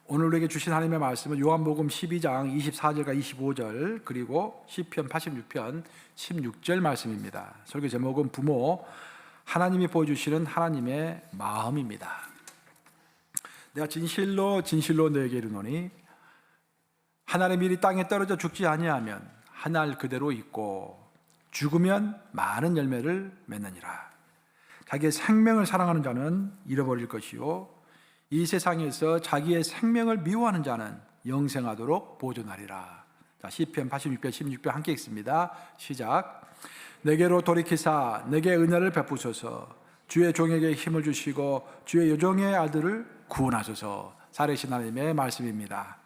오늘 우리에게 주신 하나님의 말씀은 요한복음 12장 24절과 25절 그리고 시편 86편 16절 말씀입니다. 설교 제목은 부모, 하나님이 보여주시는 하나님의 마음입니다. 내가 진실로 너에게 이르노니 하나의 밀이 땅에 떨어져 죽지 아니하면 한 알 그대로 있고 죽으면 많은 열매를 맺느니라. 자기의 생명을 사랑하는 자는 잃어버릴 것이요 이 세상에서 자기의 생명을 미워하는 자는 영생하도록 보존하리라. 자, 시편 86편 16편 함께 읽습니다. 시작. 내게로 돌이키사 내게 은혜를 베푸소서. 주의 종에게 힘을 주시고 주의 여종의 아들을 구원하소서. 살아계신 하나님의 말씀입니다.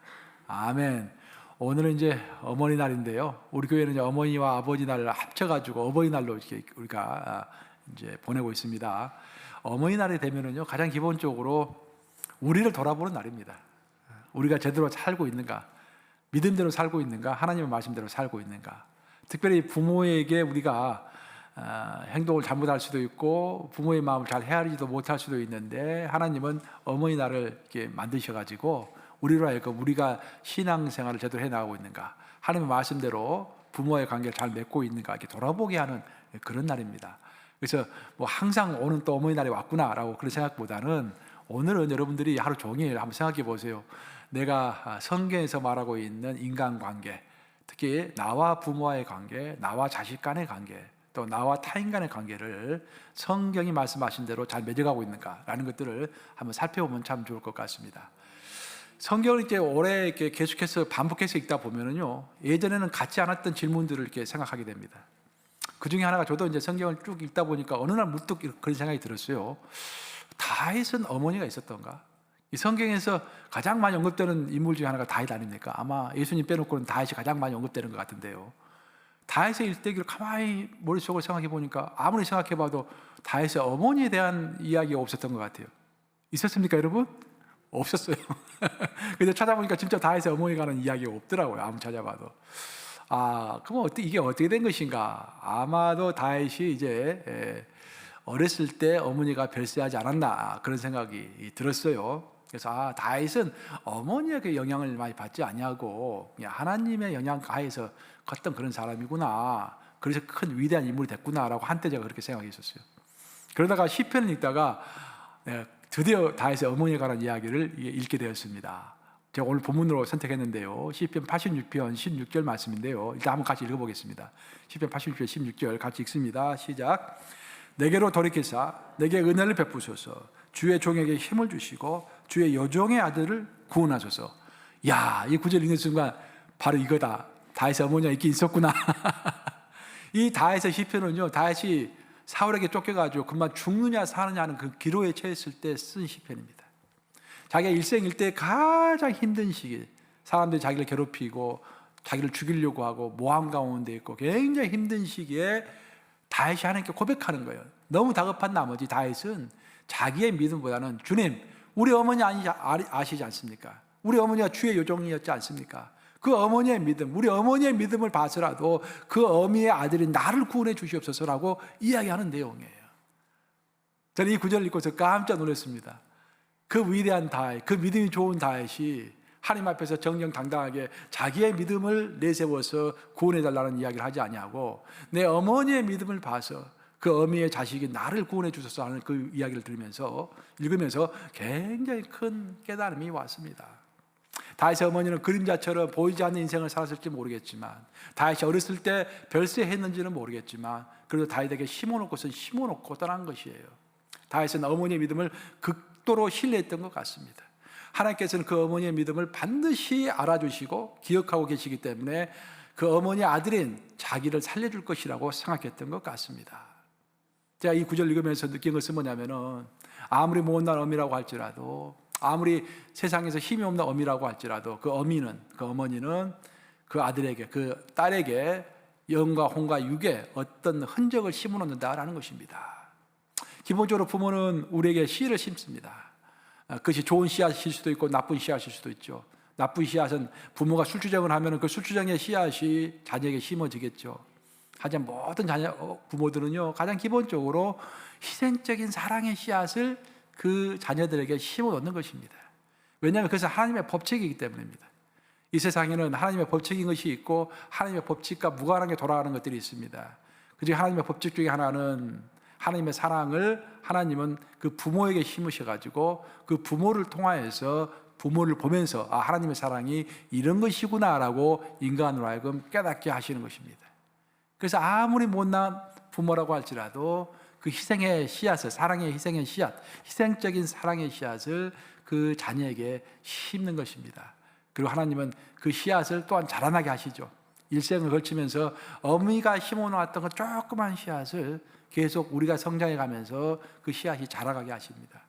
아멘. 오늘은 이제 어머니날인데요. 우리 교회는 이제 어머니와 아버지 날을 합쳐가지고 어버이날로 이렇게 우리가 이제 보내고 있습니다. 어머니날이 되면은요, 가장 기본적으로 우리를 돌아보는 날입니다. 우리가 제대로 살고 있는가, 믿음대로 살고 있는가, 하나님의 말씀대로 살고 있는가. 특별히 부모에게 우리가 행동을 잘못할 수도 있고 부모의 마음을 잘 헤아리지도 못할 수도 있는데, 하나님은 어머니날을 이렇게 만드셔가지고 우리로 하여금 우리가 신앙생활을 제대로 해나가고 있는가, 하나님의 말씀대로 부모의 관계를 잘 맺고 있는가 이렇게 돌아보게 하는 그런 날입니다. 그래서 뭐 항상 오는 또 어머니날이 왔구나라고 그런 생각보다는 오늘은 여러분들이 하루 종일 한번 생각해 보세요. 내가 성경에서 말하고 있는 인간관계, 특히 나와 부모와의 관계, 나와 자식 간의 관계, 또 나와 타인 간의 관계를 성경이 말씀하신 대로 잘 맺어가고 있는가라는 것들을 한번 살펴보면 참 좋을 것 같습니다. 성경을 이렇게 오래 이렇게 계속해서 반복해서 읽다 보면은요, 예전에는 같지 않았던 질문들을 이렇게 생각하게 됩니다. 그 중에 하나가, 저도 이제 성경을 쭉 읽다 보니까 어느 날 문득 그런 생각이 들었어요. 다윗은 어머니가 있었던가? 이 성경에서 가장 많이 언급되는 인물 중에 하나가 다윗 아닙니까? 아마 예수님 빼놓고는 다윗이 가장 많이 언급되는 것 같은데요. 다윗의 일대기를 가만히 머릿속으로 생각해 보니까 아무리 생각해 봐도 다윗의 어머니에 대한 이야기가 없었던 것 같아요. 있었습니까, 여러분? 없었어요. 근데 찾아보니까 진짜 다윗의 어머니가 하는 이야기가 없더라고요. 아무리 찾아봐도. 그럼 이게 어떻게 된 것인가? 아마도 다윗이 이제 어렸을 때 어머니가 별세하지 않았나, 그런 생각이 들었어요. 그래서 다윗은 어머니의 영향을 많이 받지 아니하고 그냥 하나님의 영향 하에서 컸던 그런 사람이구나, 그래서 큰 위대한 인물이 됐구나라고 한때 제가 그렇게 생각했었어요. 그러다가 시편을 읽다가 드디어 다윗의 어머니에 관한 이야기를 읽게 되었습니다. 제가 오늘 본문으로 선택했는데요, 시편 86편 16절 말씀인데요, 일단 한번 같이 읽어보겠습니다. 시편 86편 16절 같이 읽습니다. 시작. 내게로 돌이키사 내게 은혜를 베푸소서. 주의 종에게 힘을 주시고 주의 여종의 아들을 구원하소서. 이 구절 읽는 순간 바로 이거다. 다윗의 어머니가 있긴 있었구나. 이 다윗의 시편은요, 다윗이 사울에게 쫓겨가지고 그만 죽느냐 사느냐 하는 그 기로에 처했을 때 쓴 시편입니다. 자기가 일생일대 가장 힘든 시기, 사람들이 자기를 괴롭히고 자기를 죽이려고 하고 모함 가운데 있고 굉장히 힘든 시기에 다윗이 하나님께 고백하는 거예요. 너무 다급한 나머지 다윗은 자기의 믿음보다는, 주님, 우리 어머니 아시지 않습니까? 우리 어머니가 주의 여종이었지 않습니까? 그 어머니의 믿음, 우리 어머니의 믿음을 봐서라도 그 어미의 아들이 나를 구원해 주시옵소서라고 이야기하는 내용이에요. 저는 이 구절을 읽고서 깜짝 놀랐습니다. 그 위대한 다윗, 그 믿음이 좋은 다윗이 하나님 앞에서 정정당당하게 자기의 믿음을 내세워서 구원해달라는 이야기를 하지 아니하고 내 어머니의 믿음을 봐서 그 어미의 자식이 나를 구원해 주소서 하는 그 이야기를 읽으면서 굉장히 큰 깨달음이 왔습니다. 다윗의 어머니는 그림자처럼 보이지 않는 인생을 살았을지 모르겠지만, 다윗이 어렸을 때 별세했는지는 모르겠지만, 그래도 다윗에게 심어놓고 떠난 것이에요. 다윗은 어머니의 믿음을 극도로 신뢰했던 것 같습니다. 하나님께서는 그 어머니의 믿음을 반드시 알아주시고 기억하고 계시기 때문에 그 어머니의 아들인 자기를 살려줄 것이라고 생각했던 것 같습니다. 제가 이 구절 읽으면서 느낀 것은 뭐냐면은, 아무리 못난 어미라고 할지라도, 아무리 세상에서 힘이 없는 어미라고 할지라도 그 어머니는 그 아들에게, 그 딸에게 영과 혼과 육의 어떤 흔적을 심어놓는다라는 것입니다. 기본적으로 부모는 우리에게 씨를 심습니다. 그것이 좋은 씨앗일 수도 있고 나쁜 씨앗일 수도 있죠. 나쁜 씨앗은 부모가 술주정을 하면 그 술주정의 씨앗이 자녀에게 심어지겠죠. 하지만 모든 부모들은요, 가장 기본적으로 희생적인 사랑의 씨앗을 그 자녀들에게 심어 놓는 것입니다. 왜냐하면 그것은 하나님의 법칙이기 때문입니다. 이 세상에는 하나님의 법칙인 것이 있고 하나님의 법칙과 무관하게 돌아가는 것들이 있습니다. 그중 하나님의 법칙 중에 하나는 하나님의 사랑을 하나님은 그 부모에게 심으셔가지고 그 부모를 통하여서 부모를 보면서 하나님의 사랑이 이런 것이구나라고 인간으로 하여금 깨닫게 하시는 것입니다. 그래서 아무리 못난 부모라고 할지라도 그 희생의 씨앗을, 사랑의 희생의 씨앗, 희생적인 사랑의 씨앗을 그 자녀에게 심는 것입니다. 그리고 하나님은 그 씨앗을 또한 자라나게 하시죠. 일생을 걸치면서 어머니가 심어놓았던 그 조그만 씨앗을 계속 우리가 성장해 가면서 그 씨앗이 자라가게 하십니다.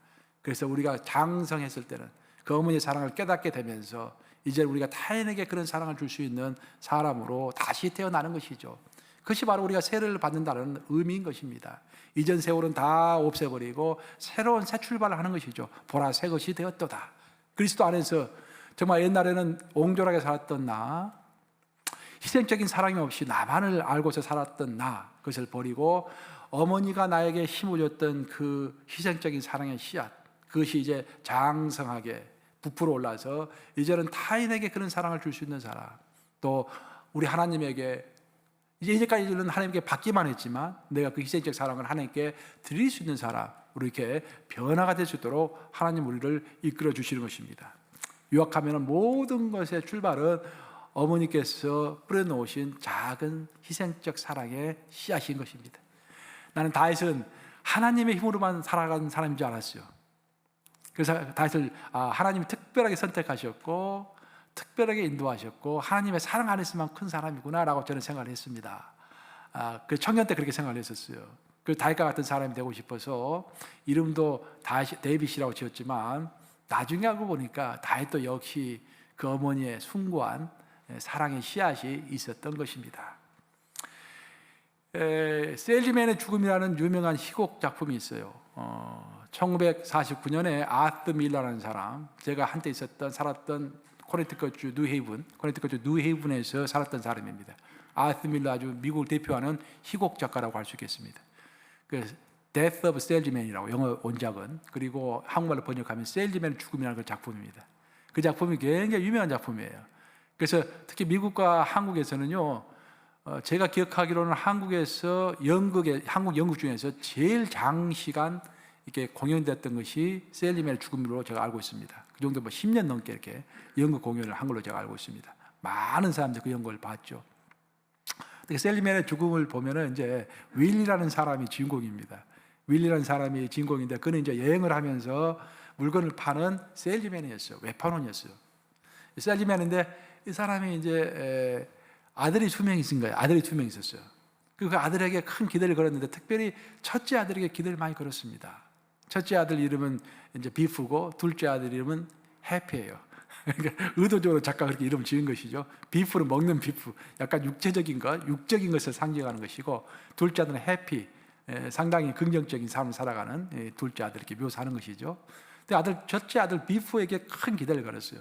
그래서 우리가 장성했을 때는 그 어머니의 사랑을 깨닫게 되면서 이제 우리가 타인에게 그런 사랑을 줄 수 있는 사람으로 다시 태어나는 것이죠. 그것이 바로 우리가 세례를 받는다는 의미인 것입니다. 이전 세월은 다 없애버리고 새로운 새 출발을 하는 것이죠. 보라, 새 것이 되었도다. 그리스도 안에서 정말 옛날에는 옹졸하게 살았던 나, 희생적인 사랑이 없이 나만을 알고서 살았던 나, 그것을 버리고 어머니가 나에게 힘을 줬던 그 희생적인 사랑의 씨앗, 그것이 이제 장성하게 부풀어 올라서 이제는 타인에게 그런 사랑을 줄 수 있는 사람, 또 우리 하나님에게 이제까지는 하나님께 받기만 했지만 내가 그 희생적 사랑을 하나님께 드릴 수 있는 사람으로 이렇게 변화가 될 수 있도록 하나님 우리를 이끌어 주시는 것입니다. 요약하면 모든 것의 출발은 어머니께서 뿌려놓으신 작은 희생적 사랑의 씨앗인 것입니다. 나는 다윗은 하나님의 힘으로만 살아간 사람인 줄 알았어요. 그래서 다윗을 하나님이 특별하게 선택하셨고 특별하게 인도하셨고 하나님의 사랑 안에서만 큰 사람이구나라고 저는 생각을 했습니다. 그 청년 때 그렇게 생각을 했었어요. 그 다윗과 같은 사람이 되고 싶어서 이름도 데이빗이라고 지었지만 나중에 알고 보니까 다윗도 역시 그 어머니의 숭고한 사랑의 씨앗이 있었던 것입니다. 셀리맨의 죽음이라는 유명한 희곡 작품이 있어요. 1949년에 아트 밀러라는 사람, 제가 한때 살았던 코네티컷주 뉴헤이븐에서 살았던 사람입니다. 아트 밀러, 아주 미국을 대표하는 희곡 작가라고 할 수 있겠습니다. 그 Death of Salesman이라고 영어 원작은, 그리고 한국말로 번역하면 셀리맨의 죽음이라는 그 작품입니다. 그 작품이 굉장히 유명한 작품이에요. 그래서 특히 미국과 한국에서는요, 제가 기억하기로는 한국에서 한국 연극 중에서 제일 장시간 이렇게 공연됐던 것이 셀리맨의 죽음으로 제가 알고 있습니다. 그 정도 10년 넘게 이렇게 연극 공연을 한 걸로 제가 알고 있습니다. 많은 사람들이 그 연극을 봤죠. 셀리맨의 죽음을 보면은 이제 윌리라는 사람이 주인공입니다. 윌리라는 사람이 주인공인데 그는 이제 여행을 하면서 물건을 파는 셀리맨이었어요. 외판원이었어요. 셀리맨인데 이 사람이 이제 아들이 2명 있은 거예요. 아들이 2명 있었어요. 그 아들에게 큰 기대를 걸었는데 특별히 첫째 아들에게 기대를 많이 걸었습니다. 첫째 아들 이름은 이제 비프고 둘째 아들 이름은 해피예요. 그러니까 의도적으로 작가가 그렇게 이름 지은 것이죠. 비프는 먹는 비프, 약간 육체적인 것, 육적인 것을 상징하는 것이고 둘째 아들은 해피, 상당히 긍정적인 삶을 살아가는 둘째 아들 이렇게 묘사하는 것이죠. 근데 첫째 아들 비프에게 큰 기대를 걸었어요.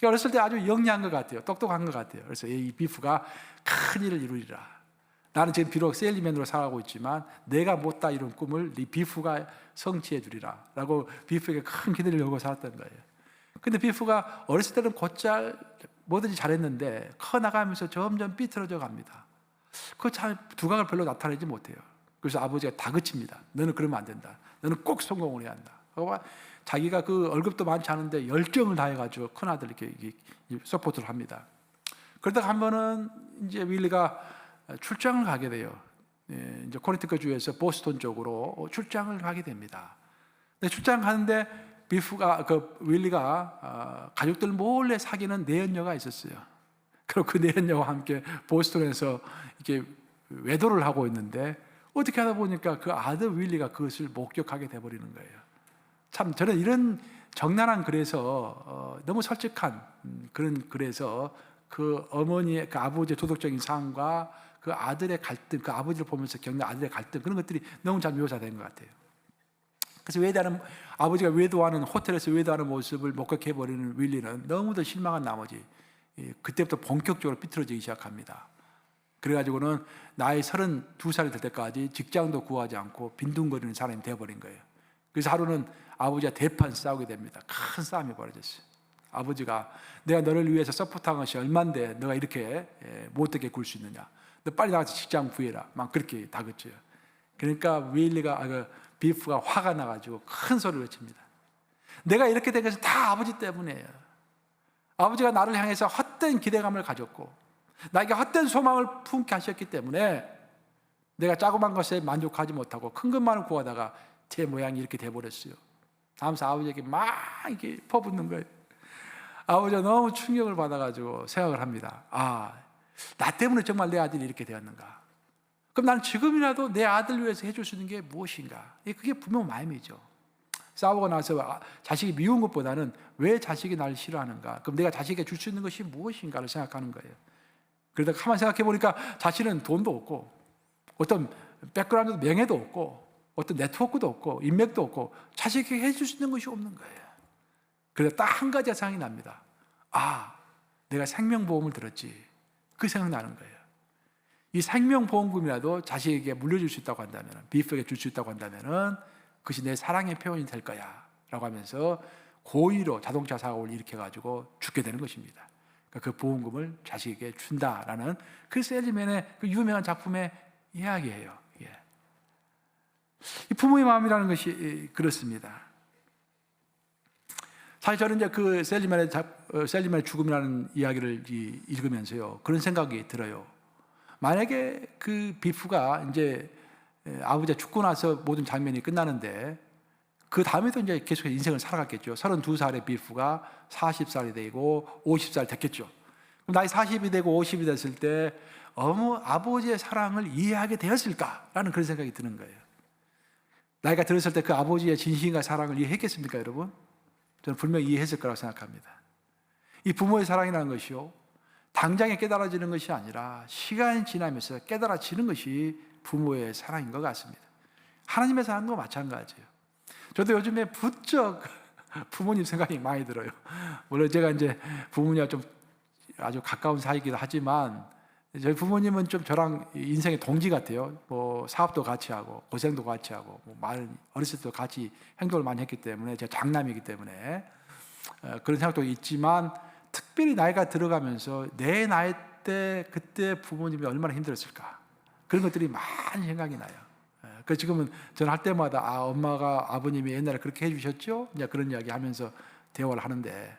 어렸을 때 아주 영리한 것 같아요. 똑똑한 것 같아요. 그래서 이 비프가 큰 일을 이루리라. 나는 지금 비록 셀리맨으로 살아가고 있지만 내가 못다 이룬 꿈을 네 비프가 성취해 주리라 라고 비프에게 큰 기대를 걸고 살았던 거예요. 근데 비프가 어렸을 때는 곧잘 뭐든지 잘했는데 커나가면서 점점 삐뚤어져 갑니다. 그 참 두각을 별로 나타내지 못해요. 그래서 아버지가 다그칩니다. 너는 그러면 안 된다. 너는 꼭 성공을 해야 한다. 자기가 그 월급도 많지 않은데 열정을 다해가지고 큰아들 이렇게 서포트를 합니다. 그러다가 한 번은 이제 윌리가 출장을 가게 돼요. 이제 코네티컷 주에서 보스턴 쪽으로 출장을 가게 됩니다. 근데 출장 가는데 윌리가 가족들 몰래 사귀는 내연녀가 있었어요. 그리고 그 내연녀와 함께 보스턴에서 이렇게 외도를 하고 있는데 어떻게 하다 보니까 그 아들 윌리가 그것을 목격하게 돼버리는 거예요. 참 저는 이런 적나라한 글에서 너무 솔직한 그런 글에서 그 어머니의 그 아버지의 도덕적인 삶과 그 아들의 갈등, 그 아버지를 보면서 겪는 아들의 갈등, 그런 것들이 너무 잘 묘사된 것 같아요. 그래서 아버지가 호텔에서 외도하는 모습을 목격해버리는 윌리는 너무도 실망한 나머지 그때부터 본격적으로 삐뚤어지기 시작합니다. 그래가지고는 나이 32살이 될 때까지 직장도 구하지 않고 빈둥거리는 사람이 되어버린 거예요. 그래서 하루는 아버지가 대판 싸우게 됩니다. 큰 싸움이 벌어졌어요. 아버지가 내가 너를 위해서 서포트한 것이 얼만데 너가 이렇게 못되게 굴 수 있느냐. 너 빨리 나가서 직장 구해라. 막 그렇게 다그쳐요. 그러니까 비프가 화가 나가지고 큰 소리를 외칩니다. 내가 이렇게 된 것은 다 아버지 때문이에요. 아버지가 나를 향해서 헛된 기대감을 가졌고 나에게 헛된 소망을 품게 하셨기 때문에 내가 자그만 것에 만족하지 못하고 큰 것만을 구하다가 제 모양이 이렇게 돼버렸어요. 다음서 아버지에게 막 이렇게 퍼붓는 거예요. 아버지가 너무 충격을 받아가지고 생각을 합니다. 나 때문에 정말 내 아들이 이렇게 되었는가? 그럼 나는 지금이라도 내 아들 위해서 해줄 수 있는 게 무엇인가? 그게 부모 마음이죠. 싸우고 나서 자식이 미운 것보다는 왜 자식이 나를 싫어하는가? 그럼 내가 자식에게 줄 수 있는 것이 무엇인가를 생각하는 거예요. 그러다 가만 생각해 보니까 자신은 돈도 없고 어떤 백그라운드도 명예도 없고 어떤 네트워크도 없고 인맥도 없고 자식에게 해줄 수 있는 것이 없는 거예요. 그래서 딱 한 가지 생각이 납니다. 내가 생명보험을 들었지. 그 생각나는 거예요. 이 생명보험금이라도 자식에게 물려줄 수 있다고 한다면, 비프에게 줄 수 있다고 한다면 그것이 내 사랑의 표현이 될 거야 라고 하면서 고의로 자동차 사고를 일으켜가지고 죽게 되는 것입니다. 그러니까 그 보험금을 자식에게 준다라는 그 셀리맨의 그 유명한 작품의 이야기예요. 이 부모의 마음이라는 것이 그렇습니다. 사실 저는 이제 그 셀리맨의 죽음이라는 이야기를 읽으면서요, 그런 생각이 들어요. 만약에 그 비프가 이제 아버지가 죽고 나서 모든 장면이 끝나는데 그 다음에도 이제 계속 인생을 살아갔겠죠. 32살의 비프가 40살이 되고 50살 됐겠죠. 그럼 나이 40이 되고 50이 됐을 때 아버지의 사랑을 이해하게 되었을까라는 그런 생각이 드는 거예요. 나이가 들었을 때 그 아버지의 진심과 사랑을 이해했겠습니까, 여러분? 저는 분명히 이해했을 거라고 생각합니다. 이 부모의 사랑이라는 것이요, 당장에 깨달아지는 것이 아니라 시간이 지나면서 깨달아지는 것이 부모의 사랑인 것 같습니다. 하나님의 사랑도 마찬가지예요. 저도 요즘에 부쩍 부모님 생각이 많이 들어요. 물론 제가 이제 부모님과 좀 아주 가까운 사이이기도 하지만 저희 부모님은 좀 저랑 인생의 동지 같아요. 뭐 사업도 같이 하고 고생도 같이 하고 어렸을 때도 같이 행동을 많이 했기 때문에 제가 장남이기 때문에 그런 생각도 있지만 특별히 나이가 들어가면서 내 나이 때 그때 부모님이 얼마나 힘들었을까 그런 것들이 많이 생각이 나요. 그래서 지금은 저는 할 때마다 엄마가 아버님이 옛날에 그렇게 해주셨죠? 이제 그런 이야기 하면서 대화를 하는데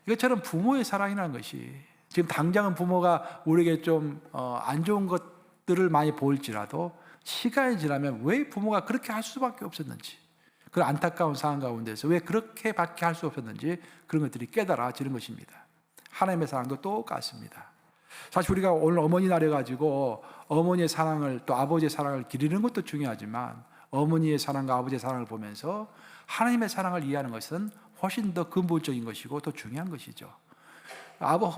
이것처럼 부모의 사랑이라는 것이 지금 당장은 부모가 우리에게 좀 안 좋은 것들을 많이 보일지라도 시간이 지나면 왜 부모가 그렇게 할 수밖에 없었는지 그 안타까운 상황 가운데서 왜 그렇게밖에 할 수 없었는지 그런 것들이 깨달아지는 것입니다. 하나님의 사랑도 똑같습니다. 사실 우리가 오늘 어머니 날에 가지고 어머니의 사랑을 또 아버지의 사랑을 기리는 것도 중요하지만 어머니의 사랑과 아버지의 사랑을 보면서 하나님의 사랑을 이해하는 것은 훨씬 더 근본적인 것이고 더 중요한 것이죠.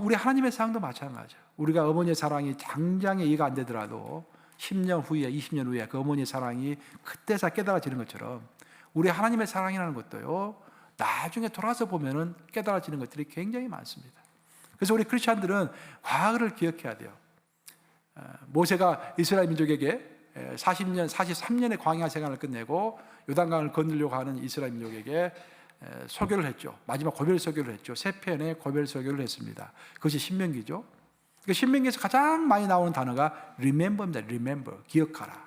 우리 하나님의 사랑도 마찬가지예요. 우리가 어머니의 사랑이 당장에 이해가 안 되더라도 10년 후에 20년 후에 그 어머니의 사랑이 그때서 깨달아지는 것처럼 우리 하나님의 사랑이라는 것도요 나중에 돌아서 보면은 깨달아지는 것들이 굉장히 많습니다. 그래서 우리 크리스찬들은 과거를 기억해야 돼요. 모세가 이스라엘 민족에게 43년의 광야 생활을 끝내고 요단강을 건너려고 하는 이스라엘 민족에게 설교를 했죠. 마지막 고별 설교를 했죠. 3편의 고별 설교를 했습니다. 그것이 신명기죠. 그 신명기에서 가장 많이 나오는 단어가 remember입니다. remember, 기억하라.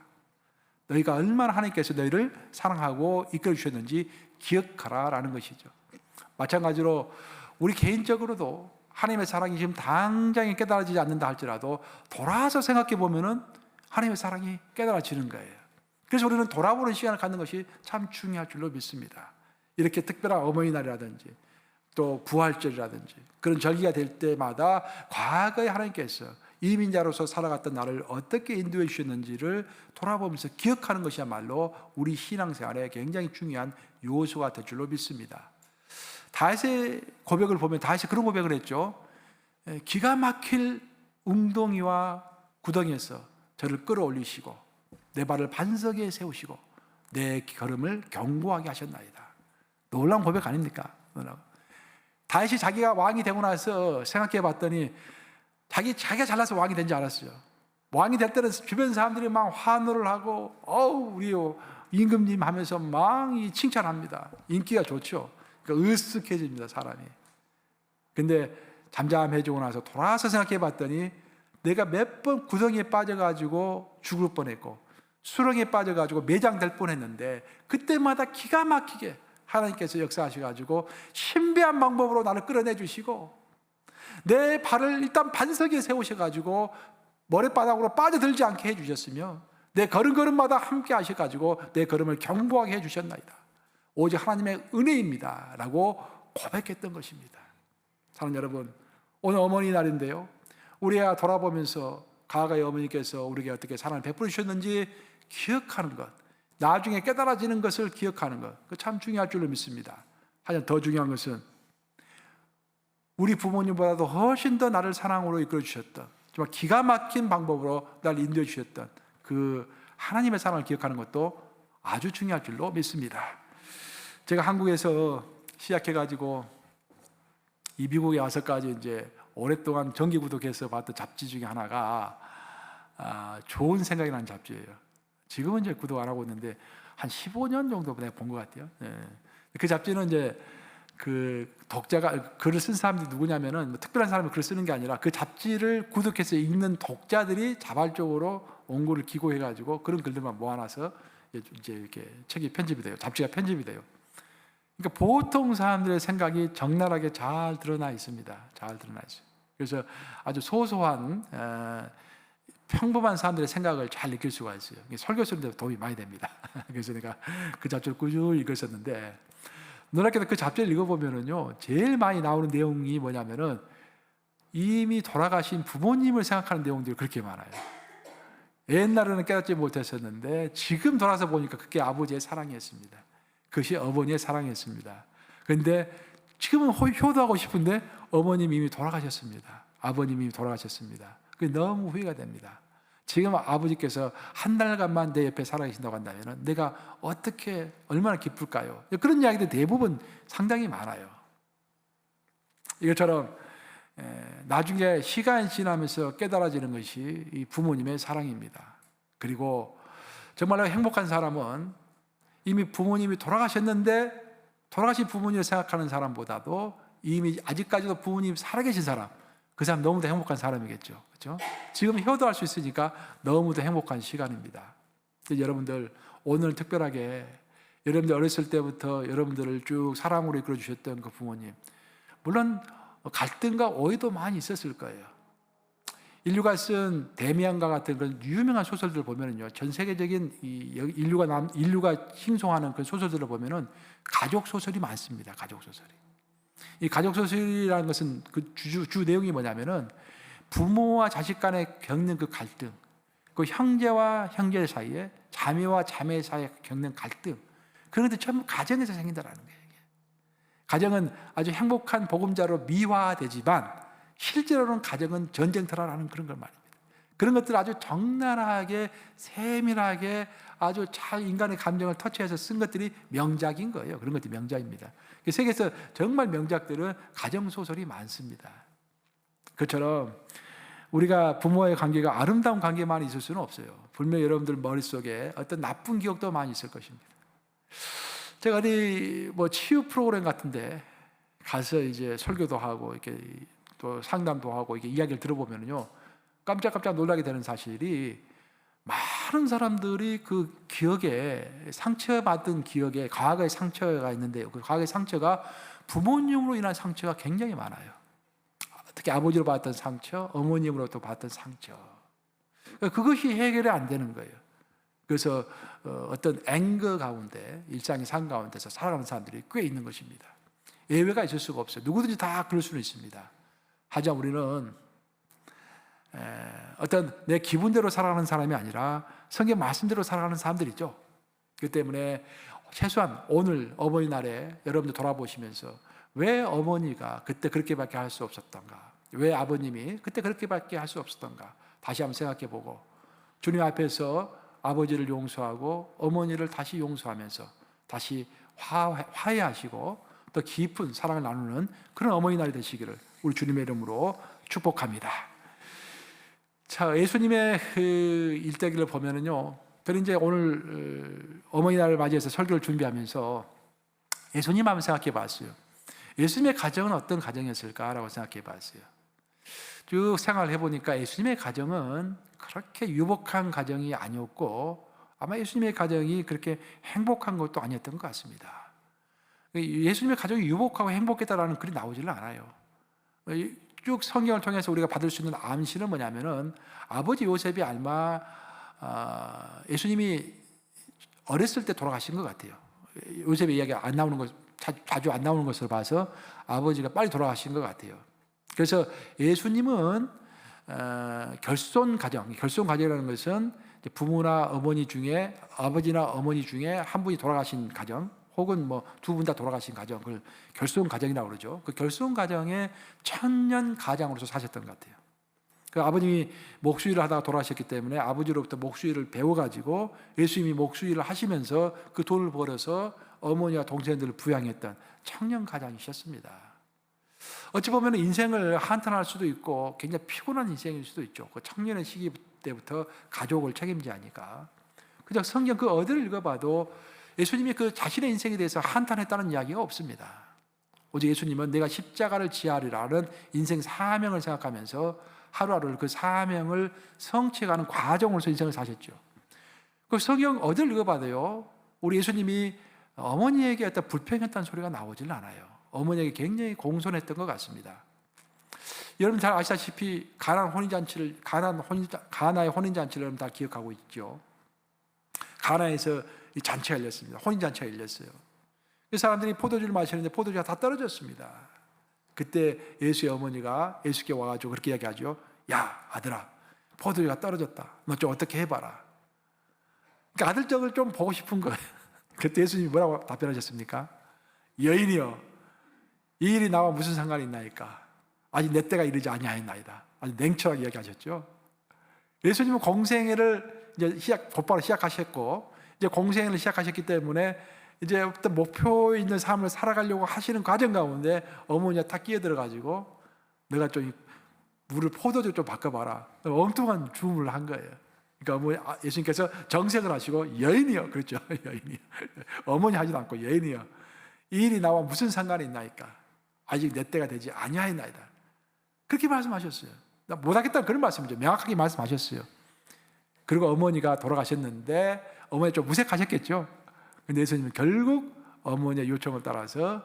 너희가 얼마나 하나님께서 너희를 사랑하고 이끌어 주셨는지 기억하라라는 것이죠. 마찬가지로 우리 개인적으로도 하나님의 사랑이 지금 당장에 깨달아지지 않는다 할지라도 돌아서 생각해 보면은 하나님의 사랑이 깨달아지는 거예요. 그래서 우리는 돌아보는 시간을 갖는 것이 참 중요할 줄로 믿습니다. 이렇게 특별한 어머니날이라든지 또 부활절이라든지 그런 절기가 될 때마다 과거에 하나님께서 이민자로서 살아갔던 나를 어떻게 인도해 주셨는지를 돌아보면서 기억하는 것이야말로 우리 신앙생활에 굉장히 중요한 요소가 될 줄로 믿습니다. 다윗의 고백을 보면 다윗이 그런 고백을 했죠. 기가 막힐 웅덩이와 구덩이에서 저를 끌어올리시고 내 발을 반석에 세우시고 내 걸음을 견고하게 하셨나이다. 놀라운 고백 아닙니까? 다윗이 자기가 왕이 되고 나서 생각해 봤더니 자기가 잘나서 왕이 된 줄 알았어요. 왕이 될 때는 주변 사람들이 막 환호를 하고 우리 임금님 하면서 막 칭찬합니다. 인기가 좋죠. 그러니까 으쓱해집니다, 사람이. 근데 잠잠해지고 나서 돌아서 생각해 봤더니 내가 몇 번 구덩이에 빠져가지고 죽을 뻔했고 수렁에 빠져가지고 매장될 뻔했는데 그때마다 기가 막히게 하나님께서 역사하셔가지고 신비한 방법으로 나를 끌어내 주시고 내 발을 일단 반석에 세우셔가지고 모래바닥으로 빠져들지 않게 해주셨으며 내 걸음걸음마다 함께 하셔가지고 내 걸음을 견고하게 해주셨나이다. 오직 하나님의 은혜입니다 라고 고백했던 것입니다. 사랑하는 여러분, 오늘 어머니 날인데요, 우리가 돌아보면서 과거의 어머니께서 우리에게 어떻게 사랑을 베풀어 주셨는지 기억하는 것, 나중에 깨달아지는 것을 기억하는 것, 그 참 중요할 줄로 믿습니다. 하지만 더 중요한 것은 우리 부모님보다도 훨씬 더 나를 사랑으로 이끌어 주셨던, 정말 기가 막힌 방법으로 나를 인도해 주셨던 그 하나님의 사랑을 기억하는 것도 아주 중요할 줄로 믿습니다. 제가 한국에서 시작해가지고 이 미국에 와서까지 이제 오랫동안 정기구독해서 봤던 잡지 중에 하나가 좋은 생각이 나는 잡지예요. 지금은 이제 구독 안 하고 있는데 한 15년 정도 내가 본 것 같아요. 그 잡지는 이제 그 독자가 글을 쓴 사람들이 누구냐면은 뭐 특별한 사람이 글을 쓰는 게 아니라 그 잡지를 구독해서 읽는 독자들이 자발적으로 원고를 기고해가지고 그런 글들만 모아놔서 이제 이렇게 책이 편집이 돼요. 잡지가 편집이 돼요. 그러니까 보통 사람들의 생각이 적나라하게 잘 드러나 있습니다. 잘 드러나 있어요. 그래서 아주 소소한 평범한 사람들의 생각을 잘 느낄 수가 있어요. 설교 쓰는데 도움이 많이 됩니다. 그래서 내가 그 잡지를 꾸준히 읽었었는데 놀랍게도 그 잡지를 읽어보면은요, 제일 많이 나오는 내용이 뭐냐면은 이미 돌아가신 부모님을 생각하는 내용들이 그렇게 많아요. 옛날에는 깨닫지 못했었는데 지금 돌아서 보니까 그게 아버지의 사랑이었습니다. 그것이 어머니의 사랑이었습니다. 그런데 지금은 효도하고 싶은데 어머님이 이미 돌아가셨습니다. 아버님이 이미 돌아가셨습니다. 그게 너무 후회가 됩니다. 지금 아버지께서 한 달간만 내 옆에 살아계신다고 한다면 내가 어떻게 얼마나 기쁠까요? 그런 이야기들 대부분 상당히 많아요. 이것처럼 나중에 시간이 지나면서 깨달아지는 것이 이 부모님의 사랑입니다. 그리고 정말로 행복한 사람은 이미 부모님이 돌아가셨는데 돌아가신 부모님을 생각하는 사람보다도 이미 아직까지도 부모님이 살아계신 사람, 그 사람 너무도 행복한 사람이겠죠. 그렇죠? 지금 효도할 수 있으니까 너무도 행복한 시간입니다. 여러분들 오늘 특별하게 여러분들 어렸을 때부터 여러분들을 쭉 사랑으로 이끌어 주셨던 그 부모님, 물론 갈등과 오해도 많이 있었을 거예요. 인류가 쓴 데미안과 같은 그런 유명한 소설들을 보면은요, 전 세계적인 인류가 형성하는 그 소설들을 보면은 가족 소설이 많습니다. 가족 소설이. 이 가족 소설이라는 것은 그 주 내용이 뭐냐면은 부모와 자식 간에 겪는 그 갈등, 그 형제와 형제 사이에, 자매와 자매 사이에 겪는 갈등, 그런 것들이 전부 가정에서 생긴다라는 거예요. 가정은 아주 행복한 보금자로 미화되지만 실제로는 가정은 전쟁터라는 그런 걸 말입니다. 그런 것들을 아주 적나라하게 세밀하게 아주 잘 인간의 감정을 터치해서 쓴 것들이 명작인 거예요. 그런 것들이 명작입니다. 세계에서 정말 명작들은 가정소설이 많습니다. 그처럼 우리가 부모와의 관계가 아름다운 관계만 있을 수는 없어요. 분명히 여러분들 머릿속에 어떤 나쁜 기억도 많이 있을 것입니다. 제가 어디 뭐 치유 프로그램 같은데 가서 이제 설교도 하고 이렇게 또 상담도 하고 이렇게 이야기를 들어보면요, 깜짝깜짝 놀라게 되는 사실이 많은 사람들이 그 기억에 상처받은 기억에 과거의 상처가 있는데요. 그 과거의 상처가 부모님으로 인한 상처가 굉장히 많아요. 특히 아버지로 받았던 상처, 어머님으로부터 받았던 상처. 그것이 해결이 안 되는 거예요. 그래서 어떤 앵거 가운데, 일상의 삶 가운데서 살아가는 사람들이 꽤 있는 것입니다. 예외가 있을 수가 없어요. 누구든지 다 그럴 수는 있습니다. 하지만 우리는 어떤 내 기분대로 살아가는 사람이 아니라 성경 말씀대로 살아가는 사람들이죠. 그렇기 때문에 최소한 오늘 어버이날에 여러분들 돌아보시면서 왜 어머니가 그때 그렇게밖에 할 수 없었던가, 왜 아버님이 그때 그렇게밖에 할 수 없었던가 다시 한번 생각해보고 주님 앞에서 아버지를 용서하고 어머니를 다시 용서하면서 다시 화해하시고 더 깊은 사랑을 나누는 그런 어머니날이 되시기를 우리 주님의 이름으로 축복합니다. 자, 예수님의 그 일대기를 보면은요, 저는 이제 오늘 어머니날을 맞이해서 설교를 준비하면서 예수님 한번 생각해 봤어요. 예수님의 가정은 어떤 가정이었을까라고 생각해 봤어요. 쭉 생각을 해보니까 예수님의 가정은 그렇게 유복한 가정이 아니었고 아마 예수님의 가정이 그렇게 행복한 것도 아니었던 것 같습니다. 예수님의 가정이 유복하고 행복했다라는 글이 나오지는 않아요. 쭉 성경을 통해서 우리가 받을 수 있는 암시는 뭐냐면은 아버지 요셉이 아마 예수님이 어렸을 때 돌아가신 것 같아요. 요셉의 이야기가 안 나오는 것, 자주 안 나오는 것을 봐서 아버지가 빨리 돌아가신 것 같아요. 그래서 예수님은 결손 가정이라는 것은 부모나 어머니 중에 아버지나 어머니 중에 한 분이 돌아가신 가정, 혹은 뭐 두 분 다 돌아가신 가정, 그걸 결손 가정이라고 그러죠. 그 결손 가정의 천년 가장으로서 사셨던 것 같아요. 그 아버님이 목수일을 하다가 돌아가셨기 때문에 아버지로부터 목수일을 배워가지고 예수님이 목수일을 하시면서 그 돈을 벌어서 어머니와 동생들을 부양했던 청년 가장이셨습니다. 어찌 보면 인생을 한탄할 수도 있고 굉장히 피곤한 인생일 수도 있죠. 그 청년의 시기 때부터 가족을 책임지니까. 그냥 성경 그 어디를 읽어봐도 예수님이 그 자신의 인생에 대해서 한탄했다는 이야기가 없습니다. 오직 예수님은 내가 십자가를 지하리라는 인생 사명을 생각하면서 하루하루 그 사명을 성취해가는 과정으로서 인생을 사셨죠. 그 성경 어디를 읽어봐도요, 우리 예수님이 어머니에게 어떤 불평했다는 소리가 나오질 않아요. 어머니에게 굉장히 공손했던 것 같습니다. 여러분 잘 아시다시피 가나의 혼인잔치를 여러분 다 기억하고 있죠. 가나에서 이 잔치가 열렸습니다. 혼인잔치가 열렸어요. 그 사람들이 포도주를 마시는데 포도주가 다 떨어졌습니다. 그때 예수의 어머니가 예수께 와가지고 그렇게 이야기하죠. 야 아들아, 포도주가 떨어졌다. 너 좀 어떻게 해봐라. 그러니까 아들적을 좀 보고 싶은 거예요. 그때 예수님이 뭐라고 답변하셨습니까? 여인이여, 이 일이 나와 무슨 상관이 있나이까? 아직 내 때가 이르지 아니하였나이다. 아주 냉철하게 이야기하셨죠. 예수님은 공생애를 이제 곧바로 시작하셨고, 이제 공생애를 시작하셨기 때문에 이제 어떤 목표 있는 삶을 살아가려고 하시는 과정 가운데 어머니가 탁 끼어들어가지고 내가 좀 물을 포도주 좀 바꿔봐라. 엉뚱한 주문을 한 거예요. 그러니까 예수님께서 정색을 하시고 여인이여, 그렇죠. 여인이여. 어머니 하지도 않고 여인이여, 이 일이 나와 무슨 상관이 있나이까? 아직 내 때가 되지 아니하였나이다. 그렇게 말씀하셨어요. 나 못하겠다는 그런 말씀이죠. 명확하게 말씀하셨어요. 그리고 어머니가 돌아가셨는데 어머니 좀 무색하셨겠죠. 근데 예수님은 결국 어머니의 요청을 따라서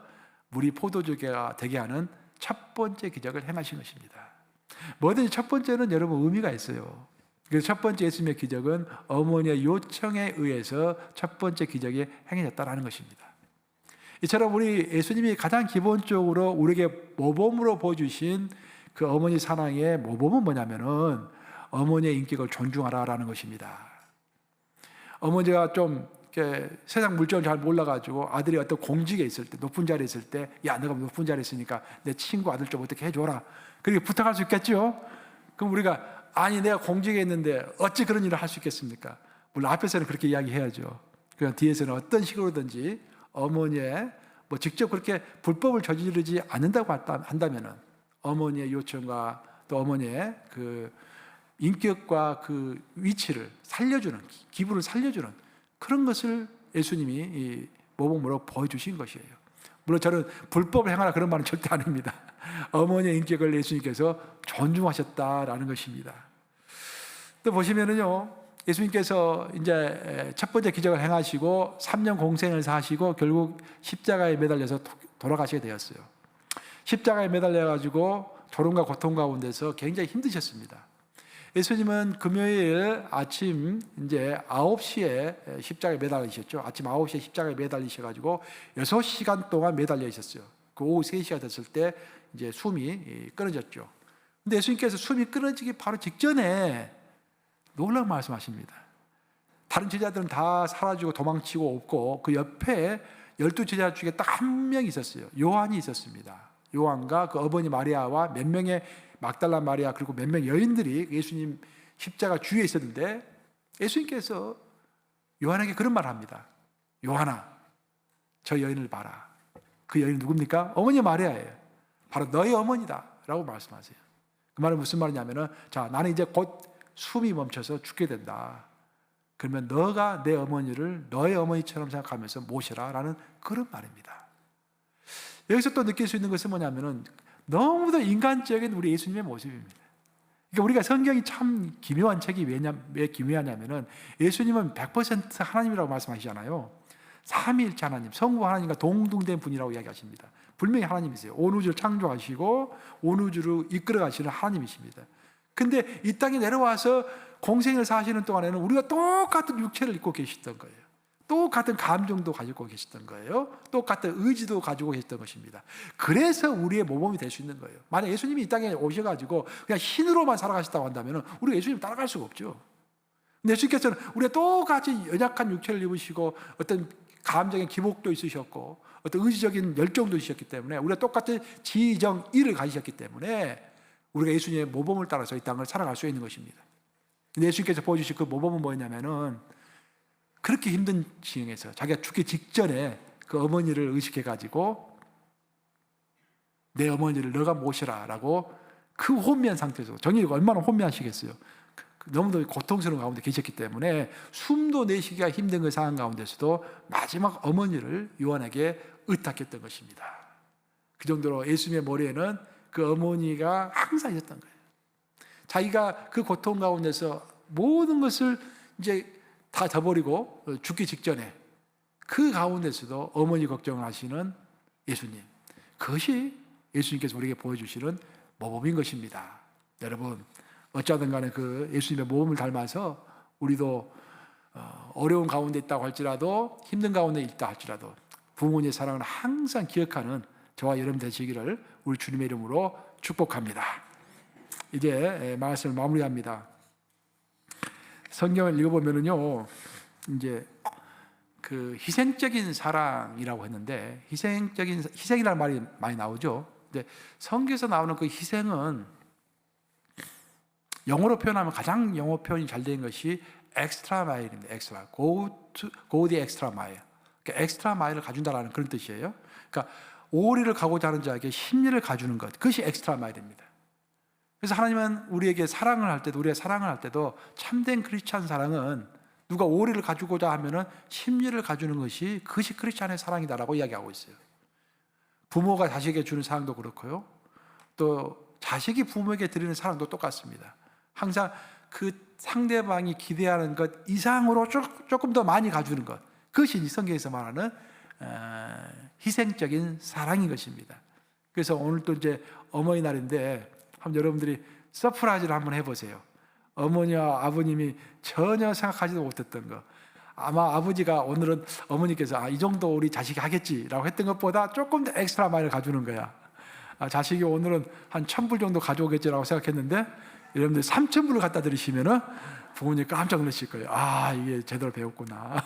물이 포도주가 되게 하는 첫 번째 기적을 행하신 것입니다. 뭐든지 첫 번째는 여러분 의미가 있어요. 그래서 첫 번째 예수님의 기적은 어머니의 요청에 의해서 첫 번째 기적이 행해졌다는 것입니다. 이처럼 우리 예수님이 가장 기본적으로 우리에게 모범으로 보여주신 그 어머니 사랑의 모범은 뭐냐면은 어머니의 인격을 존중하라라는 것입니다. 어머니가 좀 이렇게 세상 물정을 잘 몰라가지고 아들이 어떤 공직에 있을 때, 높은 자리에 있을 때, 야 너가 높은 자리에 있으니까 내 친구 아들 좀 어떻게 해줘라, 그렇게 부탁할 수 있겠죠. 그럼 우리가 아니 내가 공직에 있는데 어찌 그런 일을 할 수 있겠습니까? 물론 앞에서는 그렇게 이야기해야죠. 그냥 뒤에서는 어떤 식으로든지 어머니의 뭐 직접 그렇게 불법을 저지르지 않는다고 한다면은 어머니의 요청과 또 어머니의 그 인격과 그 위치를 살려주는, 기분을 살려주는 그런 것을 예수님이 이 모범으로 보여주신 것이에요. 물론 저는 불법을 행하라 그런 말은 절대 아닙니다. 어머니의 인격을 예수님께서 존중하셨다라는 것입니다. 또 보시면은요, 예수님께서 이제 첫 번째 기적을 행하시고 3년 공생을 사시고 결국 십자가에 매달려서 돌아가시게 되었어요. 십자가에 매달려가지고 졸음과 고통 가운데서 굉장히 힘드셨습니다. 예수님은 금요일 아침 이제 9시에 십자가에 매달리셨죠. 아침 9시에 십자가에 매달리셔가지고 6시간 동안 매달려 있었어요. 그 오후 3시가 됐을 때 이제 숨이 끊어졌죠. 근데 예수님께서 숨이 끊어지기 바로 직전에 놀라운 말씀하십니다. 다른 제자들은 다 사라지고 도망치고 없고 그 옆에 12제자 중에 딱 한 명이 있었어요. 요한이 있었습니다. 요한과 그 어머니 마리아와 몇 명의 막달라 마리아 그리고 몇 명의 여인들이 예수님 십자가 주위에 있었는데 예수님께서 요한에게 그런 말을 합니다. 요한아, 저 여인을 봐라. 그 여인은 누굽니까? 어머니 마리아예요. 바로 너의 어머니다 라고 말씀하세요. 그 말은 무슨 말이냐면은 자, 나는 이제 곧 숨이 멈춰서 죽게 된다. 그러면 너가 내 어머니를 너의 어머니처럼 생각하면서 모시라 라는 그런 말입니다. 여기서 또 느낄 수 있는 것은 뭐냐면은 너무도 인간적인 우리 예수님의 모습입니다. 그러니까 우리가 성경이 참 기묘한 책이 왜 기묘하냐면은 예수님은 100% 하나님이라고 말씀하시잖아요. 삼위일체 하나님, 성부 하나님과 동등된 분이라고 이야기하십니다. 분명히 하나님이세요. 온 우주를 창조하시고 온 우주를 이끌어 가시는 하나님이십니다. 근데 이 땅에 내려와서 공생을 사시는 동안에는 우리가 똑같은 육체를 입고 계셨던 거예요. 똑같은 감정도 가지고 계셨던 거예요. 똑같은 의지도 가지고 계셨던 것입니다. 그래서 우리의 모범이 될 수 있는 거예요. 만약 예수님이 이 땅에 오셔가지고 그냥 신으로만 살아가셨다고 한다면 우리가 예수님 따라갈 수가 없죠. 근데 예수님께서는 우리가 똑같이 연약한 육체를 입으시고 어떤 감정의 기복도 있으셨고 어떤 의지적인 열정도 있으셨기 때문에 우리가 똑같은 지정 일을 가지셨기 때문에 우리가 예수님의 모범을 따라서 이 땅을 살아갈 수 있는 것입니다. 근데 예수님께서 보여주신 그 모범은 뭐냐면은 그렇게 힘든 지경에서 자기가 죽기 직전에 그 어머니를 의식해가지고 내 어머니를 너가 모시라 라고 그 혼미한 상태에서 정의가 얼마나 혼미하시겠어요. 너무도 고통스러운 가운데 계셨기 때문에 숨도 내쉬기가 힘든 그 상황 가운데서도 마지막 어머니를 요한에게 의탁했던 것입니다. 그 정도로 예수님의 머리에는 그 어머니가 항상 있었던 거예요. 자기가 그 고통 가운데서 모든 것을 이제 다 저버리고 죽기 직전에 그 가운데서도 어머니 걱정을 하시는 예수님, 그것이 예수님께서 우리에게 보여주시는 모범인 것입니다. 여러분, 어쩌든 간에 그 예수님의 모범을 닮아서 우리도 어려운 가운데 있다고 할지라도 힘든 가운데 있다 할지라도 부모님의 사랑을 항상 기억하는 저와 여러분 되시기를 우리 주님의 이름으로 축복합니다. 이제 말씀을 마무리합니다. 성경을 읽어보면은요, 이제 그 희생적인 사랑이라고 했는데, 희생이라는 말이 많이 나오죠. 근데 성경에서 나오는 그 희생은 영어로 표현하면 가장 영어 표현이 잘 된 것이 엑스트라 마일입니다. 엑스트라. go the extra mile. 그러니까 엑스트라 마일을 가준다라는 그런 뜻이에요. 그러니까 오리를 가고자 하는 자에게 심리를 가주는 것. 그것이 엑스트라 마일입니다. 그래서 하나님은 우리에게 사랑을 할 때도, 우리가 사랑을 할 때도 참된 크리스찬 사랑은 누가 오리를 가주고자 하면은 심리를 가주는 것이 그것이 크리스찬의 사랑이다라고 이야기하고 있어요. 부모가 자식에게 주는 사랑도 그렇고요. 또 자식이 부모에게 드리는 사랑도 똑같습니다. 항상 그 상대방이 기대하는 것 이상으로 조금 더 많이 가주는 것. 그것이 성경에서 말하는 희생적인 사랑인 것입니다. 그래서 오늘 또 이제 어머니날인데 한번 여러분들이 서프라이즈를 한번 해보세요. 어머니와 아버님이 전혀 생각하지도 못했던 거. 아마 아버지가 오늘은 어머니께서 이 정도 우리 자식이 하겠지라고 했던 것보다 조금 더 엑스트라 마일을 가주는 거야. 자식이 오늘은 한 1,000불 정도 가져오겠지라고 생각했는데 여러분들 3,000불을 갖다 드리시면은 부모님 깜짝 놀라실 거예요. 이게 제대로 배웠구나.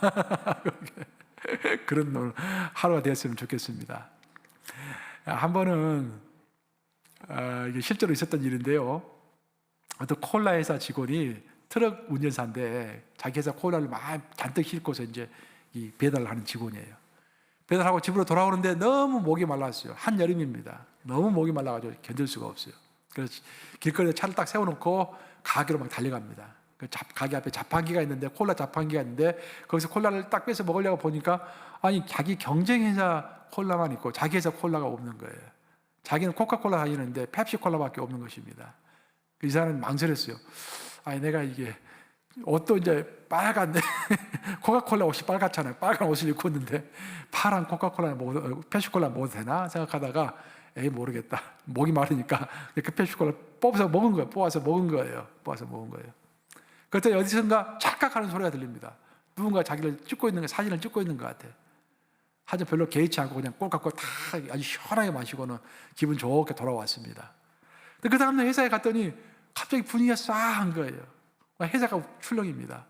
그런 오늘 하루가 되었으면 좋겠습니다. 한 번은 이게 실제로 있었던 일인데요. 어떤 콜라 회사 직원이 트럭 운전사인데 자기 회사 콜라를 막 잔뜩 싣고서 이제 이 배달을 하는 직원이에요. 배달하고 집으로 돌아오는데 너무 목이 말랐어요. 한여름입니다. 너무 목이 말라가지고 견딜 수가 없어요. 그래서 길거리에 차를 딱 세워놓고 가게로 막 달려갑니다. 그 가게 앞에 자판기가 있는데, 콜라 자판기가 있는데 거기서 콜라를 딱 빼서 먹으려고 보니까 자기 경쟁회사 콜라만 있고 자기 회사 콜라가 없는 거예요. 자기는 코카콜라 다니는데 펩시콜라밖에 없는 것입니다. 이 사람은 망설였어요. 내가 이게 옷도 이제 빨간데 코카콜라 옷이 빨갛잖아요. 빨간 옷을 입고 있는데 파란 코카콜라 펩시콜라 먹어도 되나 생각하다가 모르겠다. 목이 마르니까 그 펩시콜라 뽑아서 먹은 거예요. 그때 어디선가 찰칵하는 소리가 들립니다. 누군가 자기를 찍고 있는 거, 사진을 찍고 있는 것 같아요. 하여튼 별로 개의치 않고 그냥 꼴 갖고 다 아주 시원하게 마시고는 기분 좋게 돌아왔습니다. 근데 그 다음날 회사에 갔더니 갑자기 분위기가 싸한 거예요. 회사가 출렁입니다.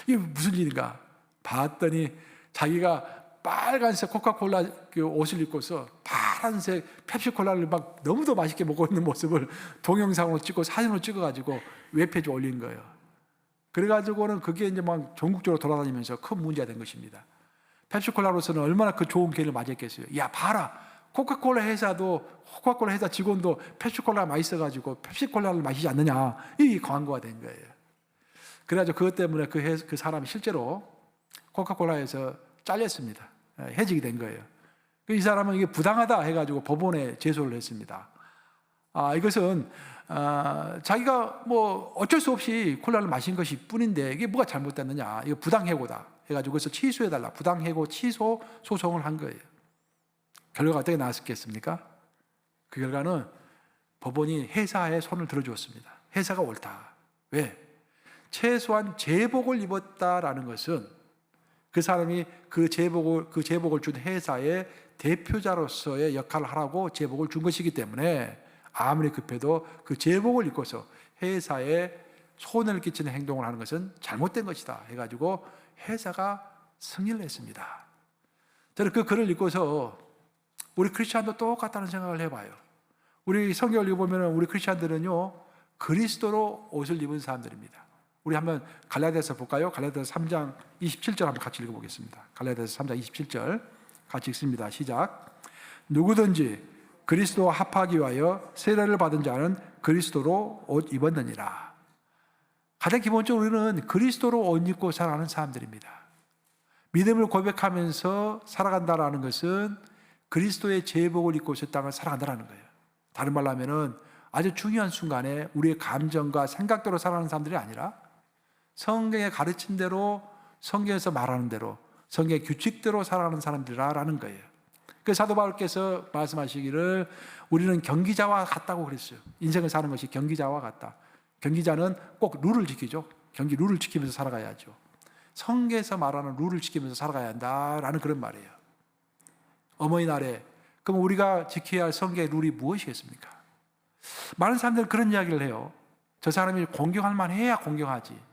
이게 무슨 일인가 봤더니 자기가 빨간색 코카콜라 그 옷을 입고서 파란색 펩시콜라를 막 너무도 맛있게 먹고 있는 모습을 동영상으로 찍고 사진으로 찍어가지고 웹페이지에 올린 거예요. 그래가지고는 그게 이제 막 전국적으로 돌아다니면서 큰 문제가 된 것입니다. 펩시콜라로서는 얼마나 그 좋은 기회를 맞이했겠어요. 야, 봐라. 코카콜라 회사 직원도 펩시콜라가 맛있어가지고 펩시콜라를 마시지 않느냐. 이 광고가 된 거예요. 그래가지고 그것 때문에 그 사람이 실제로 코카콜라에서 잘렸습니다. 해직이 된 거예요. 이 사람은 이게 부당하다 해가지고 법원에 제소를 했습니다. 이것은 자기가 뭐 어쩔 수 없이 콜라를 마신 것이 뿐인데 이게 뭐가 잘못됐느냐, 이거 부당해고다 해가지고 그래서 취소해달라, 부당해고 취소 소송을 한 거예요. 결과가 어떻게 나왔겠습니까? 그 결과는 법원이 회사에 손을 들어주었습니다. 회사가 옳다. 왜? 최소한 제복을 입었다라는 것은 그 사람이 그 제복을 준 회사의 대표자로서의 역할을 하라고 제복을 준 것이기 때문에 아무리 급해도 그 제복을 입고서 회사에 손해를 끼치는 행동을 하는 것은 잘못된 것이다 해가지고 회사가 승인을 했습니다. 저는 그 글을 읽고서 우리 크리스찬도 똑같다는 생각을 해봐요. 우리 성경을 읽어보면 우리 크리스찬들은요, 그리스도로 옷을 입은 사람들입니다. 우리 한번 갈라디아서 볼까요? 갈라디아서 3장 27절 한번 같이 읽어보겠습니다. 갈라디아서 3장 27절 같이 읽습니다. 시작. 누구든지 그리스도와 합하기 위하여 세례를 받은 자는 그리스도로 옷 입었느니라. 가장 기본적으로 우리는 그리스도로 옷 입고 살아가는 사람들입니다. 믿음을 고백하면서 살아간다라는 것은 그리스도의 제복을 입고 이 땅을 살아간다는 거예요. 다른 말로 하면은 아주 중요한 순간에 우리의 감정과 생각대로 살아가는 사람들이 아니라 성경의 가르친 대로, 성경에서 말하는 대로, 성경의 규칙대로 살아가는 사람들이라는 거예요. 그 사도 바울께서 말씀하시기를 우리는 경기자와 같다고 그랬어요. 인생을 사는 것이 경기자와 같다. 경기자는 꼭 룰을 지키죠. 경기 룰을 지키면서 살아가야죠. 성경에서 말하는 룰을 지키면서 살아가야 한다라는 그런 말이에요. 어머니날에 그럼 우리가 지켜야 할 성경의 룰이 무엇이겠습니까? 많은 사람들은 그런 이야기를 해요. 저 사람이 공경할 만해야 공경하지.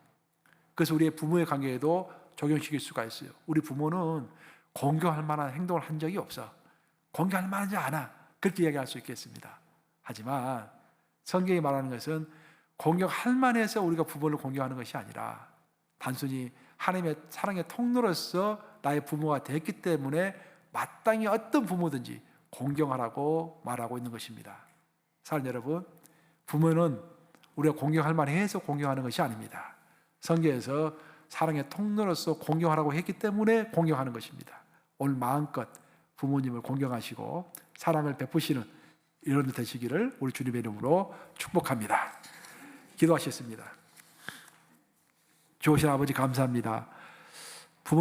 그래서 우리의 부모의 관계에도 적용시킬 수가 있어요. 우리 부모는 공경할 만한 행동을 한 적이 없어. 공경할 만하지 않아. 그렇게 이야기할 수 있겠습니다. 하지만 성경이 말하는 것은 공경할 만해서 우리가 부모를 공경하는 것이 아니라 단순히 하나님의 사랑의 통로로서 나의 부모가 됐기 때문에 마땅히 어떤 부모든지 공경하라고 말하고 있는 것입니다. 사랑하는 여러분, 부모는 우리가 공경할 만해서 공경하는 것이 아닙니다. 성경에서 사랑의 통로로서 공경하라고 했기 때문에 공경하는 것입니다. 오늘 마음껏 부모님을 공경하시고 사랑을 베푸시는 이런 되시기를 우리 주님의 이름으로 축복합니다. 기도하셨습니다. 좋으신 아버지 감사합니다.